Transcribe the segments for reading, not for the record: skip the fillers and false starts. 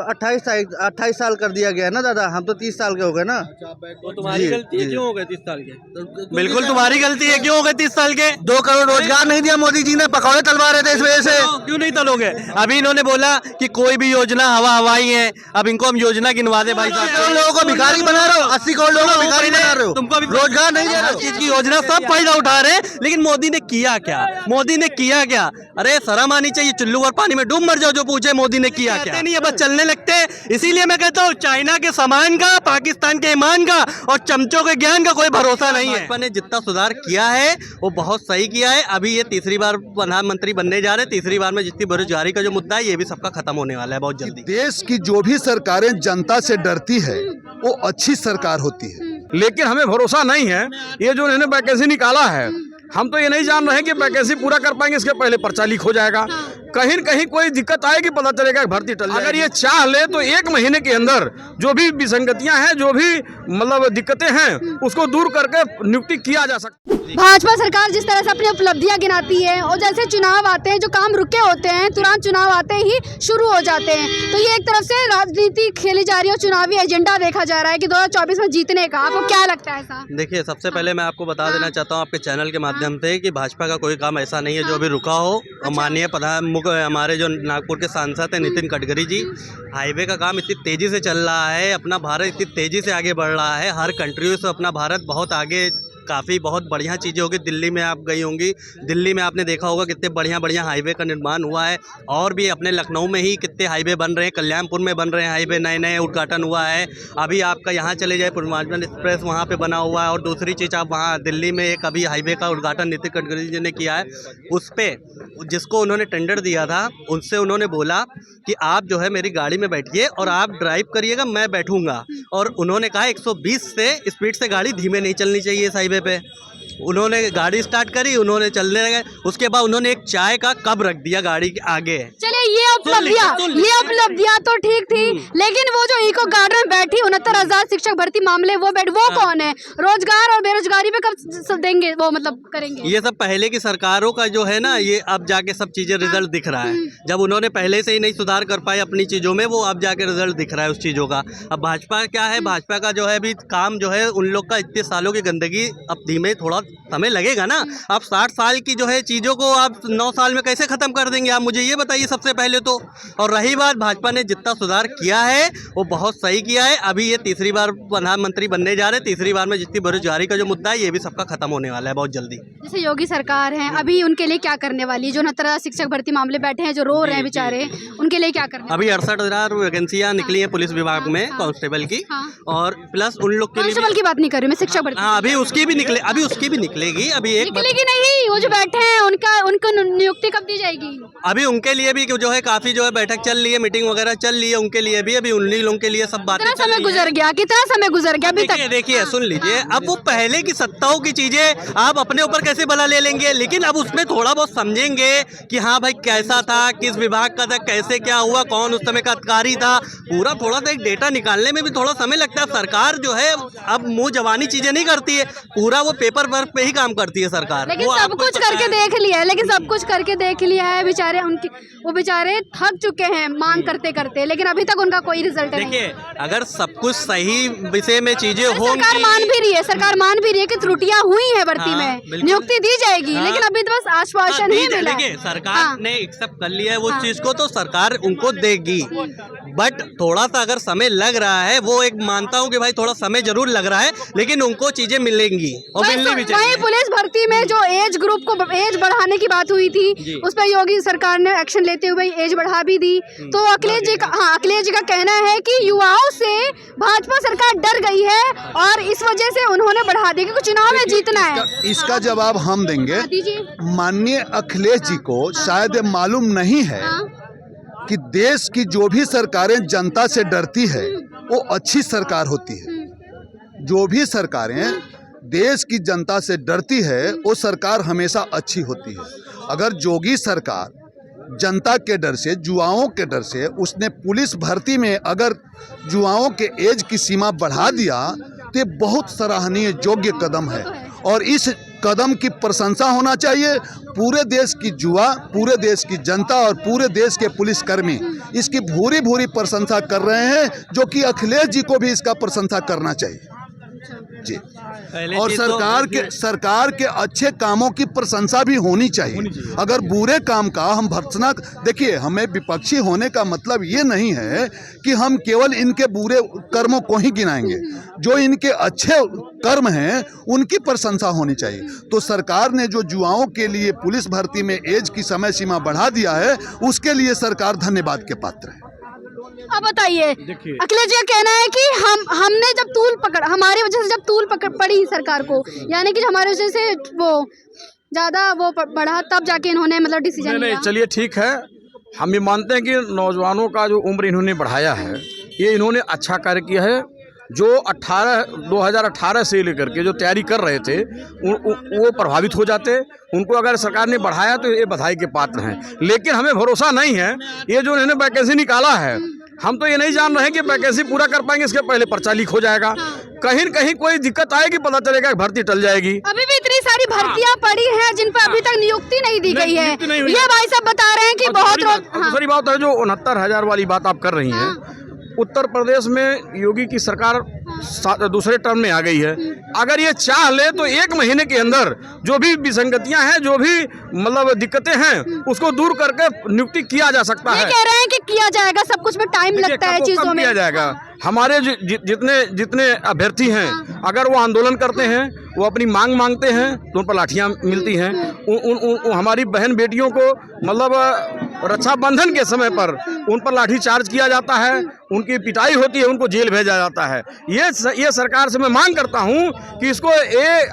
28 साल कर दिया गया ना दादा, हम तो 30 साल के हो गए ना। तो तुम्हारी गलती है, क्यों हो गए 30 साल के? बिल्कुल तुम्हारी गलती है, क्यों हो गए 30 साल के? 2 करोड़ रोजगार नहीं दिया मोदी जी ने, पकौड़े तलवा रहे थे इस वजह से। क्यों नहीं तलोगे? अभी इन्होंने बोला कि कोई भी योजना हवाई है, अब इनको हम योजना गिनवा दे भाई साहब। करोड़ लोगों को भिखारी बना रहे हो, 80 करोड़ लोगों को भिखारी बना रहे हो, तुमको रोजगार नहीं दे रहे हर हो। चीज की योजना सब फायदा उठा रहे हैं, लेकिन मोदी ने किया क्या? मोदी ने किया क्या? अरे शर्म आनी चाहिए, चुल्लू और पानी में डूब मर जाओ जो पूछे मोदी ने किया क्या। नहीं है, बस चलने लगते हैं। इसीलिए मैं कहता हूँ चाइना के सामान का, पाकिस्तान के ईमान का और चमचों के ज्ञान का कोई भरोसा नहीं है। भाजपा ने जितना सुधार किया है वो बहुत सही किया है। अभी ये तीसरी बार प्रधानमंत्री बनने जा रहे हैं, तीसरी बार में जितनी बेरोजगारी का जो मुद्दा है ये भी सबका खत्म होने वाला है बहुत जल्दी। देश की जो भी सरकारें जनता से डरती है वो अच्छी सरकार होती है, लेकिन हमें भरोसा नहीं है। ये जो इन्होंने वैकेंसी निकाला है, हम तो ये नहीं जान रहे हैं कि वैकेंसी पूरा कर पाएंगे, इसके पहले पर्चा लीक हो जाएगा। कहीं न कहीं कोई दिक्कत आएगी, पता चलेगा भर्ती टल जाएगी। अगर ये चाह ले तो 1 महीने के अंदर जो भी विसंगतियां हैं, जो भी मतलब दिक्कतें हैं, उसको दूर करके नियुक्ति किया जा सकता है। भाजपा सरकार जिस तरह से अपनी उपलब्धियां गिनाती है और जैसे चुनाव आते हैं, जो काम रुके होते हैं तुरंत चुनाव आते ही शुरू हो जाते हैं, तो ये एक तरफ से राजनीति खेली जा रही है और चुनावी एजेंडा देखा जा रहा है कि 2024 में जीतने का। आपको क्या लगता है ऐसा? देखिए, सबसे पहले मैं आपको बता देना चाहता हूँ आपके चैनल के माध्यम से कि भाजपा का कोई काम ऐसा नहीं है जो अभी रुका हो। और माननीय हमारे जो नागपुर के सांसद हैं नितिन गडकरी जी, हाईवे का काम इतनी तेज़ी से चल रहा है, अपना भारत इतनी तेज़ी से आगे बढ़ रहा है, हर कंट्रियों से अपना भारत बहुत आगे, काफ़ी बहुत बढ़िया चीज़ें होगी। दिल्ली में आप गई होंगी, दिल्ली में आपने देखा होगा कितने बढ़िया हाईवे का निर्माण हुआ है। और भी अपने लखनऊ में ही कितने हाईवे बन रहे हैं, कल्याणपुर में बन रहे हैं हाईवे, नए उद्घाटन हुआ है। अभी आपका यहाँ चले जाए पूर्वांचल एक्सप्रेस, वहाँ पे बना हुआ है। और दूसरी चीज़, आप वहाँ दिल्ली में एक अभी हाईवे का उद्घाटन नितिन गडकरी जी ने किया है। उस पर जिसको उन्होंने टेंडर दिया था, उनसे उन्होंने बोला कि आप जो है मेरी गाड़ी में बैठिए और आप ड्राइव करिएगा, मैं बैठूँगा। और उन्होंने कहा 120 से स्पीड से गाड़ी धीमे नहीं चलनी चाहिए इस हाईवे पे। उन्होंने गाड़ी स्टार्ट करी, उन्होंने चलने लगे। उसके बाद उन्होंने एक चाय का कप रख दिया गाड़ी के आगे। चलिए, ये उपलब्धियां तो ठीक थी, लेकिन वो जो इको गार्डन में बैठी 69,000 शिक्षक भर्ती मामले वो कौन है? रोजगार और बेरोजगारी पे कब देंगे वो, मतलब करेंगे? ये सब पहले की सरकारों का जो है ना, ये अब जाके सब चीजें रिजल्ट दिख रहा है। जब उन्होंने पहले से ही नहीं सुधार कर पाए अपनी चीजों में, वो अब जाके रिजल्ट दिख रहा है उस चीजों का। अब भाजपा क्या है, भाजपा का जो है अभी काम जो है उन लोग का इतने सालों की गंदगी, अब धीमे थोड़ा समय लगेगा ना। आप 60 साल की जो है चीज़ों को आप 9 साल में कैसे ख़त्म कर देंगे? आप मुझे ये बताइए सबसे पहले तो। और रही बात, भाजपा ने जितना सुधार किया है वो बहुत सही किया है। अभी ये तीसरी बार प्रधानमंत्री बनने जा रहे हैं, तीसरी बार में जितनी बेरोजगारी का जो मुद्दा है ये भी सबका खत्म होने वाला है बहुत जल्दी। जैसे योगी सरकार है, अभी उनके लिए क्या करने वाली है? जो 69 शिक्षक भर्ती मामले बैठे हैं, जो रो रहे हैं बेचारे, उनके लिए क्या करने? अभी 68,000 वैकेंसियाँ निकली हैं पुलिस विभाग में, कांस्टेबल की। और प्लस उन लोग के लिए, कांस्टेबल की बात नहीं कर रही मैं, शिक्षक भर्ती। हाँ, अभी उसकी भी निकलेगी। अभी एक निकलेगी नहीं, वो जो बैठे हैं उनको नियुक्ति कब दी जाएगी? अभी उनके लिए भी जो है काफी जो है बैठक चल रही है, मीटिंग वगैरह चल रही है उनके लिए भी। अभी उन्हीं लोगों के लिए सब बातें कितना समय गुजर गया अभी तक? देखिए सुन लीजिए, अब वो पहले की सत्ताओं की चीजें आप अपने ऊपर कैसे भला ले लेंगे, लेकिन अब उसमें थोड़ा बहुत समझेंगे कि हाँ भाई कैसा था, किस विभाग का था, कैसे क्या हुआ, कौन उस समय का अधिकारी था, पूरा थोड़ा सा एक डेटा निकालने में भी थोड़ा समय लगता है। सरकार जो है अब मुंह जवानी चीजें नहीं करती है, पूरा वो पेपर वर्क पे ही काम करती है सरकार। लेकिन सब कुछ करके देख लिया है बेचारे, वो बेचारे थक चुके हैं मांग करते करते, लेकिन अभी तक उनका कोई रिजल्ट नहीं। देखिए, अगर सब कुछ सही विषय में चीजें होंगी, सरकार मान भी रही है कि त्रुटियां हुई है भर्ती में, नियुक्ति दी जाएगी, लेकिन अभी तो बस आश्वासन ही मिला। देखिए, सरकार ने एक्सेप्ट कर लिया है वो चीज को, तो सरकार उनको देगी। बट थोड़ा सा अगर समय लग रहा है, वो एक मानता हूँ कि भाई थोड़ा समय जरूर लग रहा है, लेकिन उनको चीजें मिलेंगी और मिलनी भी चाहिए। पुलिस भर्ती में जो एज ग्रुप को एज बढ़ाने की बात हुई थी, उस पर योगी सरकार ने एक्शन लेते हुए एज बढ़ा भी दी। तो अखिलेश जी का कहना है कि युवाओं से भाजपा सरकार डर गई है और इस वजह से उन्होंने बढ़ा दिया क्योंकि चुनाव में जीतना है। इसका जवाब हम देंगे। माननीय अखिलेश जी को शायद मालूम नहीं है कि देश की जो भी सरकारें जनता से डरती है वो अच्छी सरकार होती है। जो भी सरकारें देश की जनता से डरती है वो सरकार हमेशा अच्छी होती है। अगर योगी सरकार जनता के डर से, युवाओं के डर से, उसने पुलिस भर्ती में अगर युवाओं के एज की सीमा बढ़ा दिया तो ये बहुत सराहनीय योग्य कदम है। और इस कदम की प्रशंसा होना चाहिए। पूरे देश की युवा, पूरे देश की जनता और पूरे देश के पुलिसकर्मी इसकी भूरी भूरी प्रशंसा कर रहे हैं, जो कि अखिलेश जी को भी इसका प्रशंसा करना चाहिए जी। और सरकार के अच्छे कामों की प्रशंसा भी होनी चाहिए। अगर बुरे काम का हम भर्त्सना, देखिए हमें विपक्षी होने का मतलब ये नहीं है कि हम केवल इनके बुरे कर्मों को ही गिनाएंगे, जो इनके अच्छे कर्म हैं उनकी प्रशंसा होनी चाहिए। तो सरकार ने जो युवाओं के लिए पुलिस भर्ती में एज की समय सीमा बढ़ा दिया है, उसके लिए सरकार धन्यवाद के पात्र है। अब बताइए, अखिलेश जी का कहना है कि हमने जब तूल पकड़, हमारी वजह से जब तूल पकड़ पड़ी सरकार को, यानी कि हमारी वजह से वो ज़्यादा वो बढ़ा, तब जाके इन्होंने मतलब डिसीजन लिया। नहीं, चलिए ठीक है, हम ये मानते हैं कि नौजवानों का जो उम्र इन्होंने बढ़ाया है, ये इन्होंने अच्छा कार्य किया है। जो 2018 से लेकर के जो तैयारी कर रहे थे वो प्रभावित हो जाते, उनको अगर सरकार ने बढ़ाया तो ये बधाई के पात्र हैं। लेकिन हमें भरोसा नहीं है, ये जो इन्होंने वैकेंसी निकाला है, हम तो ये नहीं जान रहे हैं कि वैकेंसी पूरा कर पाएंगे, इसके पहले पर्चा लीक हो जाएगा। कहीं न कहीं कोई दिक्कत आएगी, पता चलेगा भर्ती टल जाएगी। अभी भी इतनी सारी भर्तियां पड़ी हैं जिन पर अभी तक नियुक्ति नहीं दी गई है। ये भाई साहब बता रहे हैं कि बहुत दूसरी बात है, जो 69,000 वाली बात आप कर रही हैं, उत्तर प्रदेश में योगी की सरकार दूसरे टर्म में आ गई है। अगर ये चाह ले तो 1 महीने के अंदर जो भी विसंगतियां हैं, जो भी मतलब दिक्कतें हैं, उसको दूर करके नियुक्ति किया जा सकता है। कह रहे हैं कि किया जाएगा, सब कुछ में टाइम लगता है चीजों में। किया जाएगा। हमारे जितने अभ्यर्थी हैं, अगर वो आंदोलन करते हैं, वो अपनी मांग मांगते हैं, तो उन पर लाठियां मिलती हैं। हमारी बहन बेटियों को मतलब रक्षाबंधन के समय पर उन पर लाठी चार्ज किया जाता है, उनकी पिटाई होती है, उनको जेल भेजा जाता है। ये सरकार से मैं मांग करता हूं कि इसको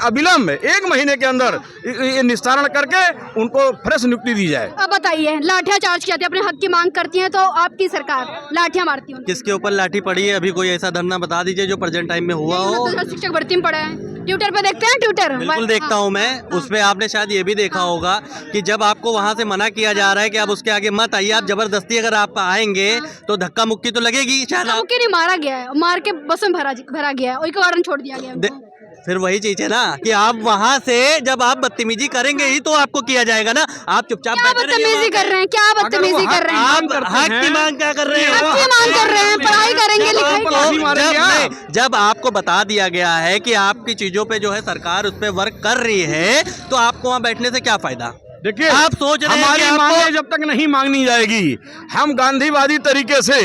अविलंब 1 महीने के अंदर ये निस्तारण करके उनको फ्रेश नियुक्ति दी जाए। अब बताइए, लाठियां चार्ज किया, अपने हक की मांग करती है तो आपकी सरकार लाठियां मारती है। किसके ऊपर लाठी पड़ी है? अभी कोई ऐसा धरना बता दीजिए जो प्रेजेंट टाइम में हुआ हो। शिक्षक भर्ती में पड़ा है, ट्विटर पे देखते हैं, ट्विटर बिल्कुल देखता हूं मैं। उसमें आपने शायद ये भी देखा होगा कि जब आपको वहां से मना किया जा रहा है कि आप उसके आगे मत आइए, आप जबरदस्ती अगर आप आएंगे तो धक्का मुक्की तो लगेगी। शायद मुक्की नहीं, मारा गया है, मार के बस में भरा गया है, वही के कारण छोड़ दिया गया। फिर वही चीज है ना कि आप वहां से जब आप बदतमीजी करेंगे ही तो आपको किया जाएगा ना। आप चुपचाप बदतमीजी कर रहे हैं, क्या बदतमीजी कर रहे हैं? आप हक की मांग क्या कर रहे हैं? हक की मांग कर रहे हैं, पढ़ाई करेंगे, लिखाई। जब आपको बता दिया गया है कि आपकी चीजों पे जो है सरकार उस पर वर्क कर रही है, तो आपको वहाँ बैठने से क्या फायदा? देखिए, आप सोच रहे हैं हमारी मांगें जब तक नहीं मांगनी जाएगी, हम गांधीवादी तरीके से,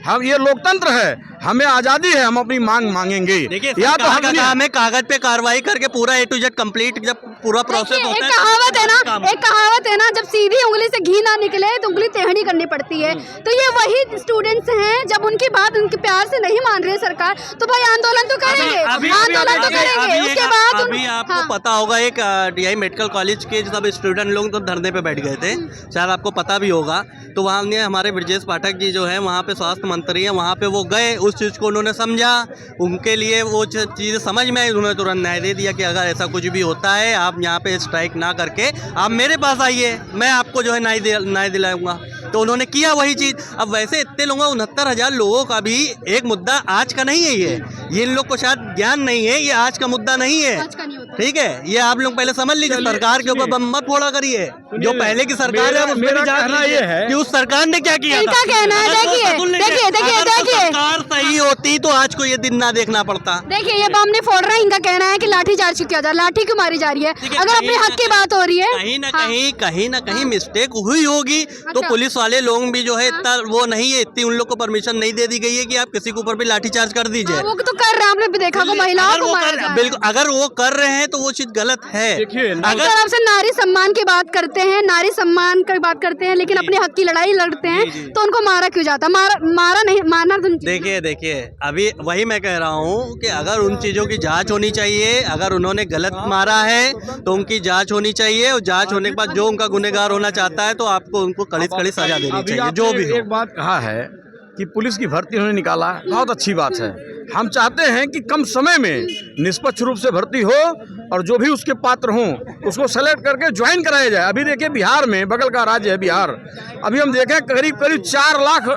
हम ये लोकतंत्र है, हमें आजादी है, हम अपनी मांग मांगेंगे। या तो हम हमें कागज पे कार्रवाई करके पूरा A to Z कंप्लीट, जब पूरा प्रोसेस होता है। एक कहावत है ना, जब सीधी उंगली से घी ना निकले तो उंगली टेढ़ी करनी पड़ती है। तो ये वही स्टूडेंट्स हैं, जब उनकी बात उनके प्यार से नहीं मान रहे सरकार, तो भाई आंदोलन तो करेंगे, आंदोलन तो करेंगे। उसके बाद अभी आपको पता होगा, एक DI मेडिकल कॉलेज के सब स्टूडेंट लोग तो धरने पे बैठ गए थे, शायद आपको पता भी होगा। तो वहाँ ने हमारे ब्रजेश पाठक जी जो है वहाँ पे स्वास्थ्य मंत्री हैं, वहाँ पे वो गए, उस चीज़ को उन्होंने समझा, उनके लिए वो चीज़ समझ में आई, उन्होंने तुरंत न्याय दे दिया कि अगर ऐसा कुछ भी होता है, आप यहाँ पे स्ट्राइक ना करके आप मेरे पास आइए, मैं आपको जो है न्याय दिलाऊंगा। तो उन्होंने किया वही चीज़। अब वैसे इतने लोगों, 69,000 लोगों का भी एक मुद्दा आज का नहीं है। ये इन लोग को शायद ज्ञान नहीं है, ये आज का मुद्दा नहीं है, ठीक है? ये आप लोग पहले समझ लीजिए। सरकार के ऊपर बम मत फोड़ा करिए, जो पहले की सरकार है मेरा कहना ये है कि उस सरकार ने क्या किया। इनका कहना है, देखिए सरकार सही होती तो आज को ये दिन ना देखना पड़ता। देखिए, ये बम नहीं फोड़ रहा है, इनका कहना है कि लाठी चार्ज किया जा, लाठी क्यों मारी जा रही है? अगर अपने हक की बात हो रही है, कहीं ना कहीं मिस्टेक हुई होगी। तो पुलिस वाले लोग भी जो है इतना वो नहीं है, इतनी उन लोग को परमिशन नहीं दे दी गई है कि आप किसी के ऊपर भी लाठी चार्ज कर दीजिए। वो तो कर रहे हैं, आपने भी देखा को महिलाओं को बिल्कुल, अगर वो कर रहे हैं तो वो चीज गलत है। अगर आपसे नारी सम्मान की बात करते हैं, नारी सम्मान की बात करते हैं, लेकिन अपने हक की लड़ाई लड़ते हैं, तो उनको मारा क्यों जाता? मारा नहीं, मारना तो। देखिए अभी वही मैं कह रहा हूँ कि अगर उन चीजों की जांच होनी चाहिए। अगर उन्होंने गलत मारा है तो उनकी जांच होनी चाहिए, और जांच होने के बाद जो उनका गुनहगार होना चाहता है तो आपको उनको कड़ी सजा देनी चाहिए। जो भी एक बात कहा है कि पुलिस की भर्ती उन्होंने निकाला, बहुत अच्छी बात है। हम चाहते हैं कि कम समय में निष्पक्ष रूप से भर्ती हो, और जो भी उसके पात्र हों उसको सेलेक्ट करके ज्वाइन कराया जाए। अभी देखिए बिहार में, बगल का राज्य है बिहार, अभी हम देखें करीब करीब 4 लाख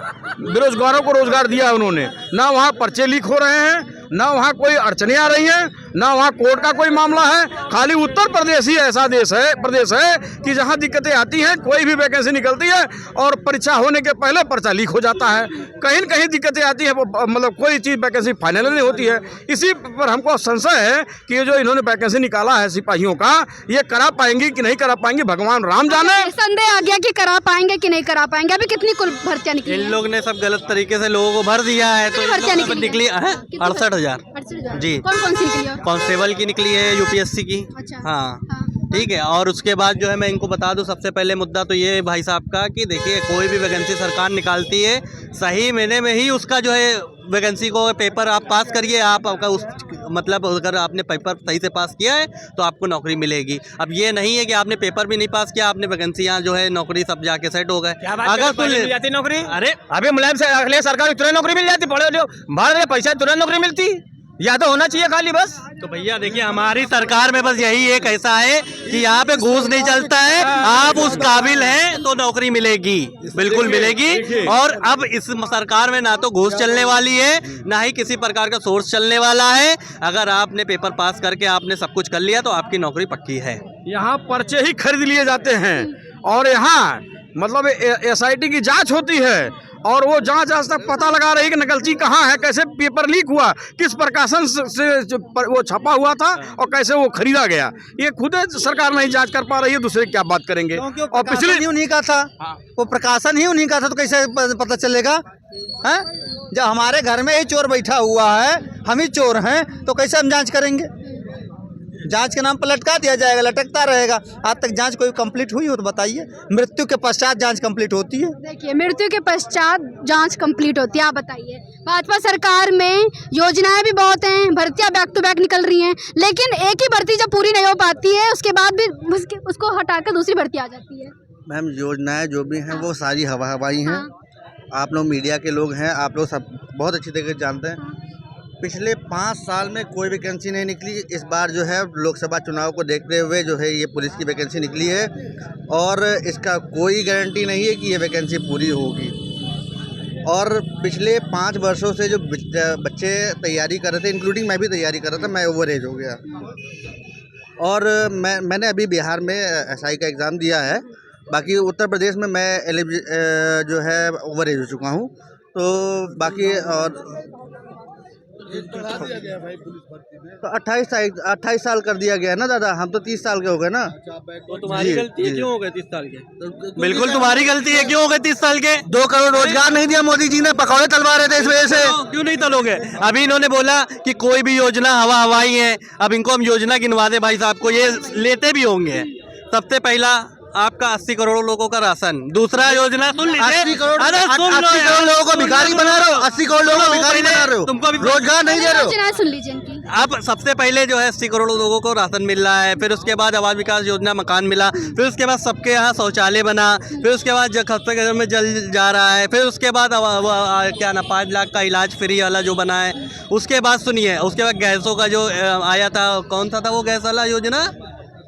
बेरोजगारों को रोजगार दिया उन्होंने। ना वहाँ पर्चे लीक हो रहे हैं, ना वहाँ कोई अड़चनें आ रही हैं, ना वहाँ कोर्ट का कोई मामला है। खाली उत्तर प्रदेश ही ऐसा प्रदेश है कि जहाँ दिक्कतें आती हैं, कोई भी वैकेंसी निकलती है और परीक्षा होने के पहले पर्चा लीक हो जाता है। कहीं न कहीं दिक्कतें आती है, मतलब कोई चीज़ वैकेंसी फाइनल नहीं होती है। इसी पर हमको संशय है कि ये जो इन्होंने वैकेंसी निकाला है सिपाहियों का, ये करा पाएंगी कि नहीं करा पाएंगी, भगवान राम जाने। संदेह आ गया कि करा पाएंगे कि नहीं करा पाएंगे। अभी कितनी कुल भर्तियां निकली? इन लोग ने सब गलत तरीके से लोगों को भर दिया है, तो भर्तियां निकली 68,000 जी। कौन कौन सी निकली? कांस्टेबल की निकली है, यूपीएससी की। अच्छा। हाँ हाँ। ठीक है। और उसके बाद जो है मैं इनको बता दूं, सबसे पहले मुद्दा तो ये है भाई साहब का कि देखिए कोई भी वैकेंसी सरकार निकालती है, सही महीने में ही उसका जो है वैकेंसी को पेपर आप पास करिए। आपका उस मतलब अगर आपने पेपर सही से पास किया है तो आपको नौकरी मिलेगी। अब ये नहीं है कि आपने पेपर भी नहीं पास किया, आपने वैकेंसी यहाँ जो है नौकरी सब जाके सेट हो गए। अगर मिल जाती नौकरी, अरे अभी मुलायम से अखिलेश सरकार तुरंत नौकरी मिल जाती, पढ़े भर पैसा तुरंत नौकरी मिलती, या तो होना चाहिए खाली बस। तो भैया देखिए हमारी सरकार में बस यही एक ऐसा है कि यहाँ पे घूस नहीं चलता है, आप उस काबिल हैं तो नौकरी मिलेगी, बिल्कुल मिलेगी। और अब इस सरकार में ना तो घूस चलने वाली है, ना ही किसी प्रकार का सोर्स चलने वाला है। अगर आपने पेपर पास करके आपने सब कुछ कर लिया तो आपकी नौकरी पक्की है। यहाँ पर्चे ही खरीद लिए जाते हैं और यहाँ मतलब SIT की जांच होती है और वो जांच आज तक पता लगा रही कि नकलची कहाँ है, कैसे पेपर लीक हुआ, किस प्रकाशन से वो छपा हुआ था और कैसे वो खरीदा गया, ये खुद सरकार नहीं जांच कर पा रही है, दूसरे क्या बात करेंगे। और पिछले उन्हीं का था, वो प्रकाशन ही उन्हीं का था, तो कैसे पता चलेगा? हैं? जब हमारे घर में ही चोर बैठा हुआ है, हम ही चोर हैं, तो कैसे हम जांच करेंगे? जांच के नाम पर लटका दिया जाएगा, लटकता रहेगा। आज तक जांच कोई कंप्लीट हुई हो तो बताइए। मृत्यु के पश्चात जांच कंप्लीट होती है। देखिए मृत्यु के पश्चात जांच कंप्लीट होती है। आप बताइए, भाजपा सरकार में योजनाएं भी बहुत हैं, भर्तियां बैक टू बैक निकल रही हैं, लेकिन एक ही भर्ती जब पूरी नहीं हो पाती है उसके बाद भी उसको हटाकर दूसरी भर्ती आ जाती है। मैम योजनाएं जो भी हैं वो सारी हवाई हैं। आप लोग मीडिया के लोग हैं, आप लोग सब बहुत अच्छी तरीके से जानते हैं। पिछले 5 साल में कोई वैकेंसी नहीं निकली। इस बार जो है लोकसभा चुनाव को देखते हुए जो है ये पुलिस की वैकेंसी निकली है और इसका कोई गारंटी नहीं है कि ये वैकेंसी पूरी होगी। और पिछले 5 वर्षों से जो बच्चे तैयारी कर रहे थे, इंक्लूडिंग मैं भी तैयारी कर रहा था, मैं ओवर एज हो गया। और मैंने अभी बिहार में SI का एग्ज़ाम दिया है, बाकी उत्तर प्रदेश में मैं जो है ओवर एज हो चुका हूँ। तो बाकी और तो 28 साल कर दिया गया ना दादा, हम तो 30 साल के हो गए ना। तो तुम्हारी गलती है, क्यों हो गए 30 साल के? बिल्कुल तुम्हारी गलती है, क्यों हो गए 30 साल के? 2 करोड़ रोजगार नहीं दिया मोदी जी ने, पकौड़े तलवा रहे थे इस वजह से। क्यों नहीं तलोगे? अभी इन्होंने बोला कि कोई भी योजना हवाई है, अब इनको हम योजना गिनवा दे भाई साहब को, ये लेते भी होंगे। सबसे पहला आपका 80 करोड़ लोगों का राशन, दूसरा योजना सुन लीजिए, 80 करोड़ लोगों लोगों को भिखारी बना रहे हो, 80 करोड़ लोगों को भिखारी बना रहे हो, तुमको भी रोजगार नहीं दे रहे हो। योजनाएं सुन लीजिए इनकी। अब सबसे पहले जो है 80 करोड़ लोगों को राशन मिल रहा है, फिर उसके बाद आवास विकास योजना मकान मिला, फिर उसके बाद सबके यहाँ शौचालय बना, फिर उसके बाद खस्ते घर में जल जा रहा है, फिर उसके बाद क्या ना 5 लाख का इलाज फ्री वाला जो बना है। उसके बाद सुनिए, उसके बाद गैसों का जो आया था, कौन सा था वो गैस वाला योजना,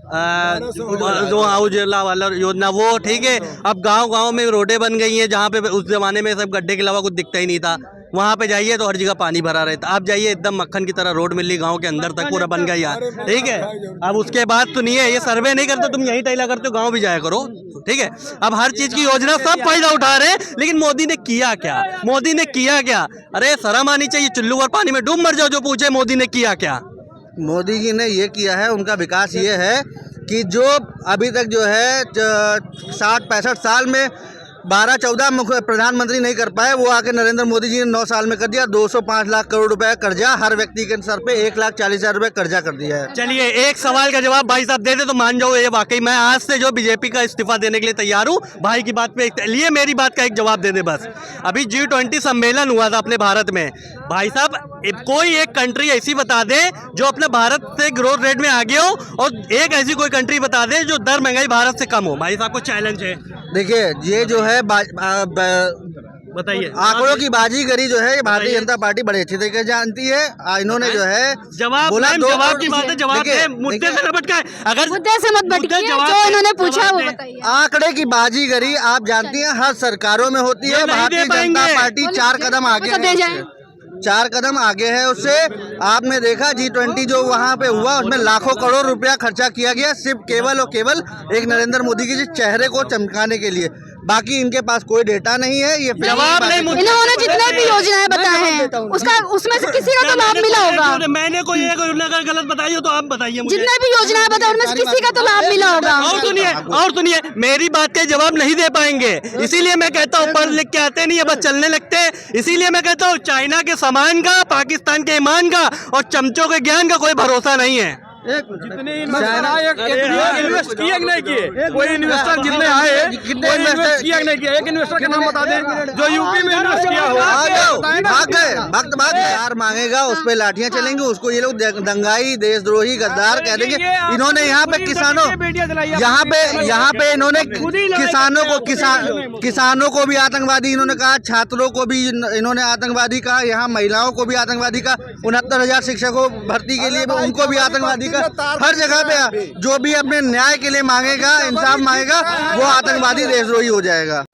जो उजाला वाला योजना, वो ठीक है। अब गांव-गांव में रोडें बन गई हैं, जहाँ पे उस ज़माने में सब गड्ढे के अलावा कुछ दिखता ही नहीं था। वहाँ पे जाइए तो हर जगह पानी भरा रहता। आप जाइए एकदम मक्खन की तरह रोड मिल रही, गांव के अंदर तक पूरा बन गया यार, ठीक है। अब उसके बाद सुनिए, ये सर्वे नहीं करते, तुम यही टैला करते हो, गाँव भी जाया करो, ठीक है। अब हर चीज़ की योजना सब फायदा उठा रहे हैं, लेकिन मोदी ने किया क्या? मोदी ने किया क्या? अरे शर्म आनी चाहिए, चुल्लू और पानी में डूब मर जाओ जो पूछे मोदी ने किया क्या। मोदी जी ने ये किया है, उनका विकास ये है कि जो अभी तक जो है 60-65 साल में 12-14 प्रधानमंत्री नहीं कर पाए, वो आके नरेंद्र मोदी जी ने 9 साल में कर दिया। 205 लाख करोड़ रुपए कर्जा, हर व्यक्ति के सर पे 1,40,000 रुपए कर्जा कर दिया है। चलिए एक सवाल का जवाब भाई साहब दे दे तो मान जाओ, ये वाकई मैं आज से जो बीजेपी का इस्तीफा देने के लिए तैयार हूँ। भाई की बात पे लिए मेरी बात का एक जवाब दे दे बस। अभी G20 सम्मेलन हुआ था अपने भारत में, भाई साहब कोई एक कंट्री ऐसी बता दे जो अपने भारत से ग्रोथ रेट में आगे हो, और एक ऐसी कोई कंट्री बता दे जो दर महंगाई भारत से कम हो। भाई साहब को चैलेंज है। देखिए ये जो है बताइए। आंकड़ों की बाजीगरी जो है ये भारतीय जनता पार्टी बड़े अच्छी तरीके से जानती है। इन्होंने जो है जवाब बोला मैम, दो जवाब की बात है, जवाब देखिए, है, मुद्दे से न भटकाए। अगर मुद्दे से मत भटकिए, जवाब जो है, इन्होंने पूछा जवाब वो है। बताइए। आंकड़े की बाजीगरी आप जानती हैं हर सरकारों में होती ये है। नहीं भारतीय दे पाएंगे। जनता पार्टी 4 कदम आगे तो दे है जाएं। उससे। 4 कदम आगे है उससे। आपने देखा G20 जो वहाँ पे हुआ उसमें लाखों करोड़ रुपया खर्चा किया गया सिर्फ केवल और केवल एक नरेंद्र मोदी के चेहरे को चमकाने के लिए। बाकी इनके पास कोई डेटा नहीं है। ये जवाब नहीं, इन्होंने जितने भी योजनाएं बताए हैं उसका उसमें से किसी का तो लाभ मिला होगा। मैंने कोई एक अगर गलत बताई हो तो आप बताइए मुझे। जितने भी योजनाएं बताए उनमें से किसी का तो लाभ मिला होगा। और सुनिए मेरी बात के जवाब नहीं दे पाएंगे, इसीलिए मैं कहता हूँ पढ़ लिख के आते नहीं है, बस चलने लगते हैं। इसीलिए मैं कहता हूँ चाइना के सामान का, पाकिस्तान के ईमान का और चमचों के ज्ञान का कोई भरोसा नहीं है। जितने इन्वेस्टर आए इन्वेस्ट किए कि नहीं किए? कोई इन्वेस्टर जितने आए कितने कोई इन्वेस्ट इन्वेस्टर किया कि नहीं किया? एक इन्वेस्टर का नाम बता दें जो यूपी में इन्वेस्ट किया हो। भाग गए वक्त बाद हार मांगेगा उस पे लाठियां चलेंगी। उसको ये लोग दंगाई देशद्रोही गद्दार कह देंगे। इन्होंने यहाँ पे यहाँ पे इन्होंने किसानों को भी आतंकवादी इन्होंने कहा, छात्रों को भी इन्होंने आतंकवादी कहा, यहाँ महिलाओं को भी आतंकवादी कहा, 69,000 शिक्षकों भर्ती के लिए उनको भी आतंकवादी कहा। हर जगह पे जो भी अपने न्याय के लिए मांगेगा, इंसाफ मांगेगा, वो आतंकवादी देशद्रोही हो जाएगा।